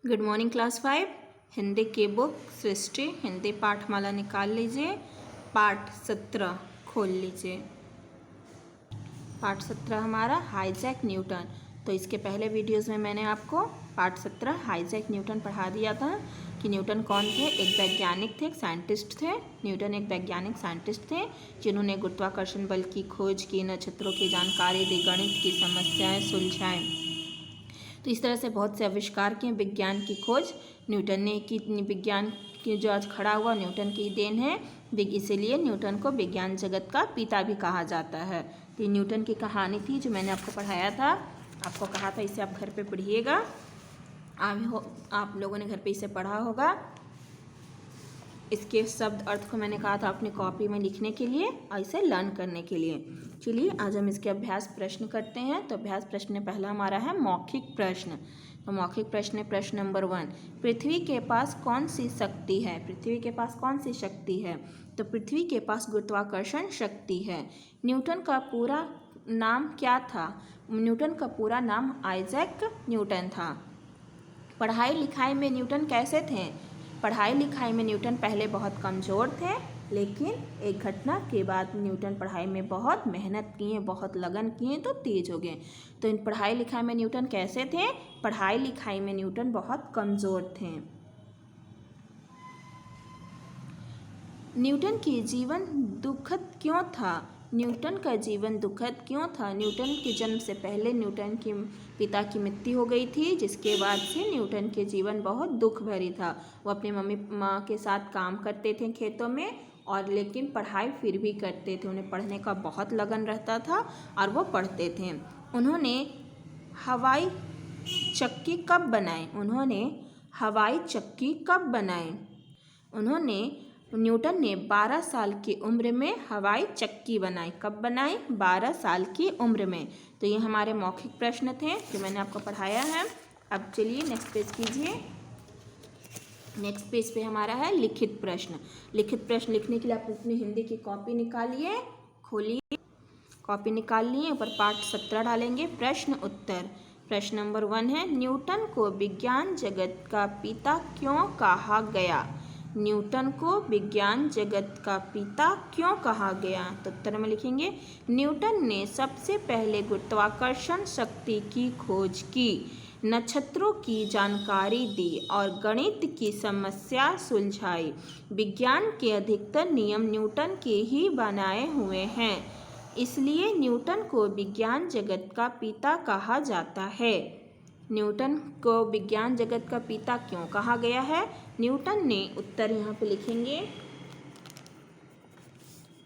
Good morning class 5। Hindi की book सृष्टि हिंदी पाठमाला निकाल लीजिए। पाठ 17 खोल लीजिए। पाठ 17 हमारा हाईजैक न्यूटन। तो इसके पहले वीडियोस में मैंने आपको पाठ 17 हाईजैक न्यूटन पढ़ा दिया था कि न्यूटन कौन थे। एक वैज्ञानिक थे, एक साइंटिस्ट थे। न्यूटन एक वैज्ञानिक साइंटिस्ट थे जिन्होंने गुरुत्वाकर्षण बल की खोज की, नक्षत्रों की जानकारी दी, गणित की समस्याएं सुलझाएं। तो इस तरह से बहुत से आविष्कार किए। विज्ञान की खोज न्यूटन ने की। विज्ञान की जो आज खड़ा हुआ न्यूटन की देन है, इसीलिए न्यूटन को विज्ञान जगत का पिता भी कहा जाता है। तो ये न्यूटन की कहानी थी जो मैंने आपको पढ़ाया था। आपको कहा था इसे आप घर पे पढ़िएगा। आप लोगों ने घर पे इसे पढ़ा होगा। इसके शब्द अर्थ को मैंने कहा था अपनी कॉपी में लिखने के लिए और इसे लर्न करने के लिए। चलिए आज हम इसके अभ्यास प्रश्न करते हैं। तो अभ्यास प्रश्न में पहला हमारा है मौखिक प्रश्न। तो मौखिक प्रश्न है प्रश्न नंबर 1। पृथ्वी के पास कौन सी शक्ति है? पृथ्वी के पास कौन सी शक्ति है? तो पृथ्वी के पास गुरुत्वाकर्षण शक्ति है। न्यूटन का पूरा नाम क्या था? न्यूटन का पूरा नाम आइजैक न्यूटन था। पढ़ाई लिखाई में न्यूटन कैसे थे? पढ़ाई लिखाई में न्यूटन पहले बहुत कमज़ोर थे, लेकिन एक घटना के बाद न्यूटन पढ़ाई में बहुत मेहनत किए, बहुत लगन किए तो तेज हो गए। तो इन पढ़ाई लिखाई में न्यूटन कैसे थे? पढ़ाई लिखाई में न्यूटन बहुत कमज़ोर थे। न्यूटन की जीवन दुखद क्यों था? न्यूटन का जीवन दुखद क्यों था? न्यूटन के जन्म से पहले न्यूटन के पिता की मृत्यु हो गई थी, जिसके बाद से न्यूटन के जीवन बहुत दुख भरी था। वो अपने मम्मी माँ के साथ काम करते थे खेतों में, और लेकिन पढ़ाई फिर भी करते थे। उन्हें पढ़ने का बहुत लगन रहता था और वो पढ़ते थे। उन्होंने हवाई चक्की कब बनाई? उन्होंने हवाई चक्की कब बनाई? न्यूटन ने 12 साल की उम्र में हवाई चक्की बनाई। कब बनाई? 12 साल की उम्र में। तो ये हमारे मौखिक प्रश्न थे जो मैंने आपको पढ़ाया है। अब चलिए नेक्स्ट पेज कीजिए। नेक्स्ट पेज पे हमारा है लिखित प्रश्न। लिखित प्रश्न लिखने के लिए आप अपनी हिंदी की कॉपी निकालिए, खोलिए, कॉपी निकाल लिए, ऊपर पाठ 17 डालेंगे। प्रश्न उत्तर। प्रश्न नंबर 1 है न्यूटन को विज्ञान जगत का पिता क्यों कहा गया? न्यूटन को विज्ञान जगत का पिता क्यों कहा गया? तो उत्तर में लिखेंगे न्यूटन ने सबसे पहले गुरुत्वाकर्षण शक्ति की खोज की, नक्षत्रों की जानकारी दी और गणित की समस्या सुलझाई। विज्ञान के अधिकतर नियम न्यूटन के ही बनाए हुए हैं, इसलिए न्यूटन को विज्ञान जगत का पिता कहा जाता है। न्यूटन को विज्ञान जगत का पिता क्यों कहा गया है? न्यूटन ने, उत्तर यहाँ पे लिखेंगे,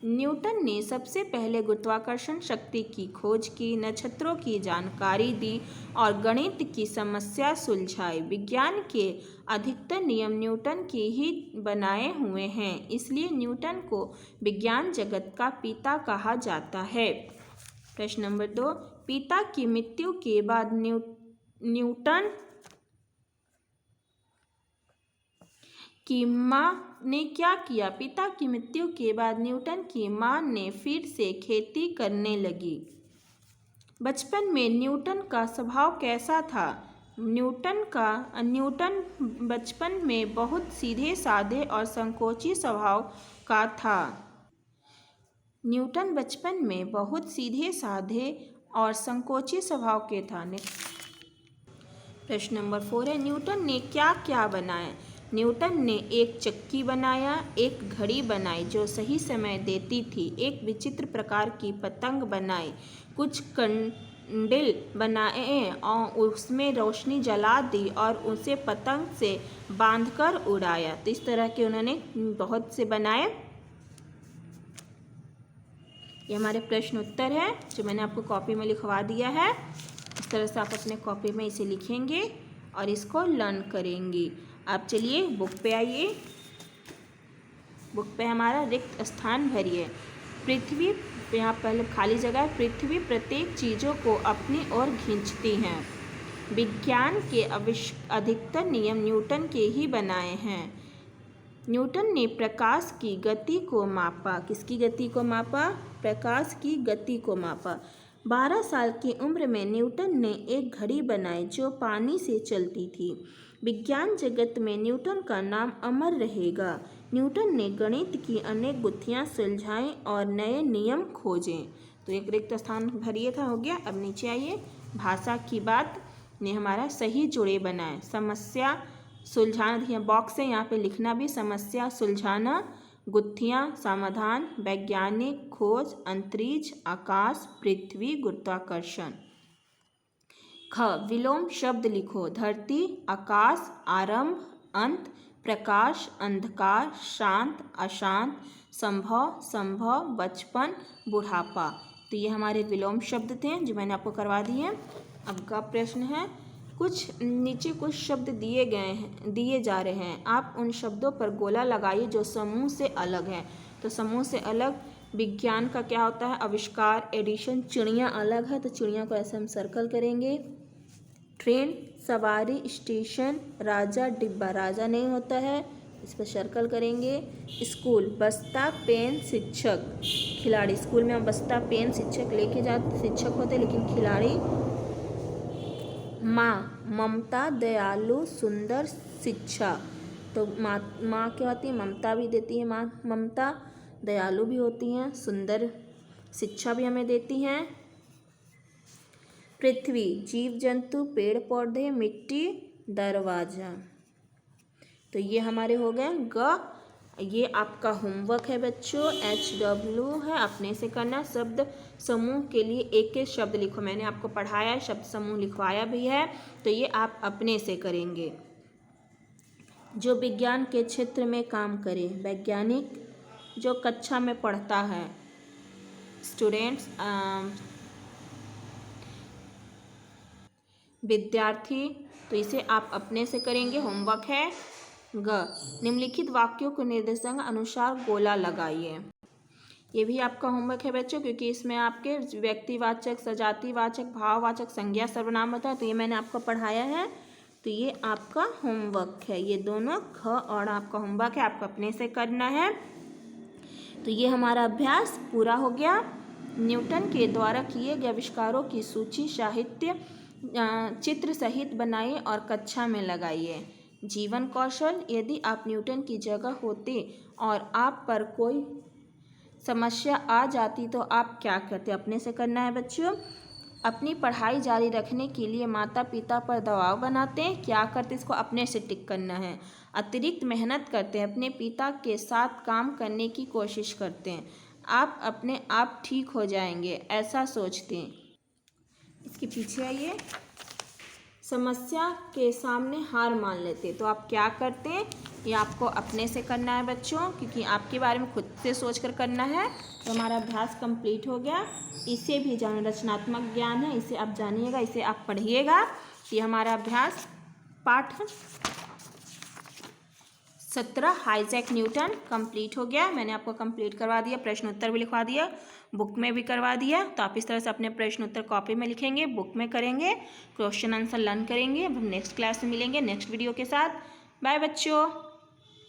न्यूटन ने सबसे पहले गुरुत्वाकर्षण शक्ति की खोज की, नक्षत्रों की जानकारी दी और गणित की समस्या सुलझाई। विज्ञान के अधिकतर नियम न्यूटन के ही बनाए हुए हैं, इसलिए न्यूटन को विज्ञान जगत का पिता कहा जाता है। प्रश्न नंबर 2। पिता की मृत्यु के बाद न्यूटन की माँ ने क्या किया? पिता की मृत्यु के बाद न्यूटन की माँ ने फिर से खेती करने लगी। बचपन में न्यूटन का स्वभाव कैसा था? न्यूटन बचपन में बहुत सीधे साधे और संकोची स्वभाव का था। न्यूटन बचपन में बहुत सीधे साधे और संकोची स्वभाव के था। प्रश्न नंबर 4 है न्यूटन ने क्या क्या बनाया? न्यूटन ने एक चक्की बनाया, एक घड़ी बनाई जो सही समय देती थी, एक विचित्र प्रकार की पतंग बनाई, कुछ कंडील बनाए और उसमें रोशनी जला दी और उसे पतंग से बांधकर उड़ाया। तो इस तरह के उन्होंने बहुत से बनाए। ये हमारे प्रश्न उत्तर है जो मैंने आपको कॉपी में लिखवा दिया है। इस तरह से आप अपने कॉपी में इसे लिखेंगे और इसको लर्न करेंगे। आप चलिए बुक पे आइए। बुक पे हमारा रिक्त स्थान भरिए। पृथ्वी, यहाँ पहले खाली जगह है। पृथ्वी प्रत्येक चीज़ों को अपनी ओर खींचती हैं। विज्ञान के अधिकतर नियम न्यूटन के ही बनाए हैं। न्यूटन ने प्रकाश की गति को मापा। किसकी गति को मापा? प्रकाश की गति को मापा। 12 साल की उम्र में न्यूटन ने एक घड़ी बनाई जो पानी से चलती थी। विज्ञान जगत में न्यूटन का नाम अमर रहेगा। न्यूटन ने गणित की अनेक गुत्थियां सुलझाईं और नए नियम खोजे। तो एक रिक्त स्थान भरिए था, हो गया। अब नीचे आइए। भाषा की बात ने हमारा सही जुड़े बनाए। समस्या सुलझाना, बॉक्स है यहाँ पे लिखना भी, समस्या सुलझाना, गुत्थियां समाधान, वैज्ञानिक खोज, अंतरिक्ष आकाश पृथ्वी गुरुत्वाकर्षण। ख विलोम शब्द लिखो। धरती आकाश आरंभ अंत प्रकाश अंधकार शांत अशांत संभव संभव बचपन बुढ़ापा। तो ये हमारे विलोम शब्द थे जो मैंने आपको करवा दिए। अब का प्रश्न है, कुछ नीचे कुछ शब्द दिए जा रहे हैं, आप उन शब्दों पर गोला लगाइए जो समूह से अलग हैं। तो समूह से अलग विज्ञान का क्या होता है, आविष्कार एडिशन। चिड़िया अलग है तो चिड़िया को ऐसे हम सर्कल करेंगे। ट्रेन सवारी स्टेशन राजा डिब्बा, राजा नहीं होता है, इस पर सर्कल करेंगे। स्कूल बस्ता पेन शिक्षक खिलाड़ी, स्कूल में हम बस्ता पेन शिक्षक लेके जाते, शिक्षक होते, लेकिन खिलाड़ी। माँ ममता दयालु सुंदर शिक्षा, तो माँ क्या होती है, ममता भी देती है माँ, ममता दयालु भी होती हैं, सुंदर शिक्षा भी हमें देती हैं। पृथ्वी जीव जंतु पेड़ पौधे मिट्टी दरवाजा। तो ये हमारे हो गए ग। ये आपका होमवर्क है बच्चों, HW है, अपने से करना। शब्द समूह के लिए एक एक शब्द लिखो। मैंने आपको पढ़ाया, शब्द समूह लिखवाया भी है, तो ये आप अपने से करेंगे। जो विज्ञान के क्षेत्र में काम करे, वैज्ञानिक जो कक्षा में पढ़ता है, स्टूडेंट्स विद्यार्थी, तो इसे आप अपने से करेंगे। होमवर्क है ग। निम्नलिखित वाक्यों को निर्देशांक अनुसार गोला लगाइए। ये भी आपका होमवर्क है बच्चों, क्योंकि इसमें आपके व्यक्तिवाचक सजातिवाचक भाववाचक संज्ञा सर्वनाम होता है, तो ये मैंने आपको पढ़ाया है, तो ये आपका होमवर्क है। ये दोनों ख और आपका होमवर्क है, आपको अपने से करना है। तो ये हमारा अभ्यास पूरा हो गया। न्यूटन के द्वारा किए गए आविष्कारों की सूची साहित्य चित्र सहित बनाइए और कक्षा में लगाइए। जीवन कौशल, यदि आप न्यूटन की जगह होते और आप पर कोई समस्या आ जाती तो आप क्या करते, अपने से करना है बच्चों। अपनी पढ़ाई जारी रखने के लिए माता पिता पर दबाव बनाते हैं, क्या करते, इसको अपने से टिक करना है। अतिरिक्त मेहनत करते हैं, अपने पिता के साथ काम करने की कोशिश करते हैं, आप अपने आप ठीक हो जाएंगे ऐसा सोचते हैं। इसके पीछे आइए। समस्या के सामने हार मान लेते, तो आप क्या करते हैं, ये आपको अपने से करना है बच्चों, क्योंकि आपके बारे में खुद से सोचकर करना है। तो हमारा अभ्यास कंप्लीट हो गया। इसे भी जान रचनात्मक ज्ञान है, इसे आप जानिएगा, इसे आप पढ़िएगा। ये हमारा अभ्यास पाठ 17 हाईजैक न्यूटन कंप्लीट हो गया। मैंने आपको कंप्लीट करवा दिया, प्रश्न उत्तर भी लिखवा दिया, बुक में भी करवा दिया। तो आप इस तरह से अपने प्रश्न उत्तर कॉपी में लिखेंगे, बुक में करेंगे, क्वेश्चन आंसर लर्न करेंगे। अब हम नेक्स्ट क्लास में मिलेंगे नेक्स्ट वीडियो के साथ। बाय बच्चों।